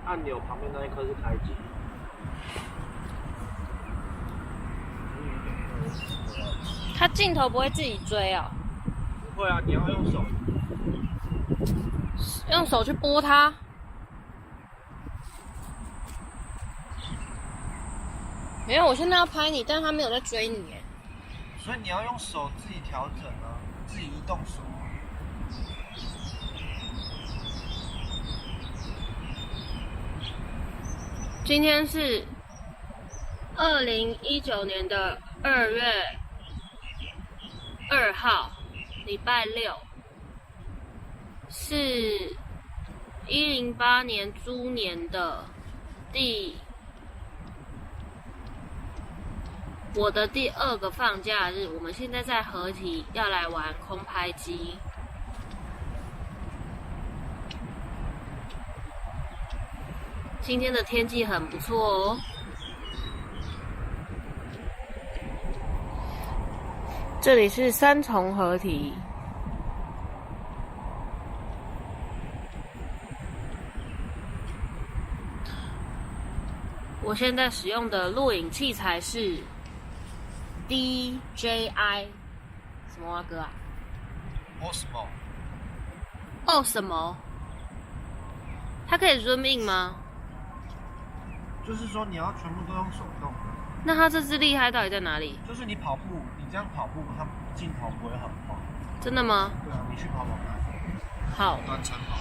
按钮旁边那一颗是开机。它镜头不会自己追哦，不会啊，你要用手。用手去拨它。没有，我现在要拍你，但是它没有在追你耶。所以你要用手自己调整啊，自己移动书。今天是2019年的2月2号，礼拜六，是108年猪年的我的第2个放假日。我们现在在合体要来玩空拍机。今天的天气很不错哦。这里是3重合体。我现在使用的录影器材是 DJI 什么歌啊 Osmo。哦，什么？它可以 zoom in 吗？就是说你要全部都用手动。那它这支厉害到底在哪里？就是你跑步，你这样跑步，它镜头不会很晃。真的吗？对啊，你去跑跑看。好。单程跑。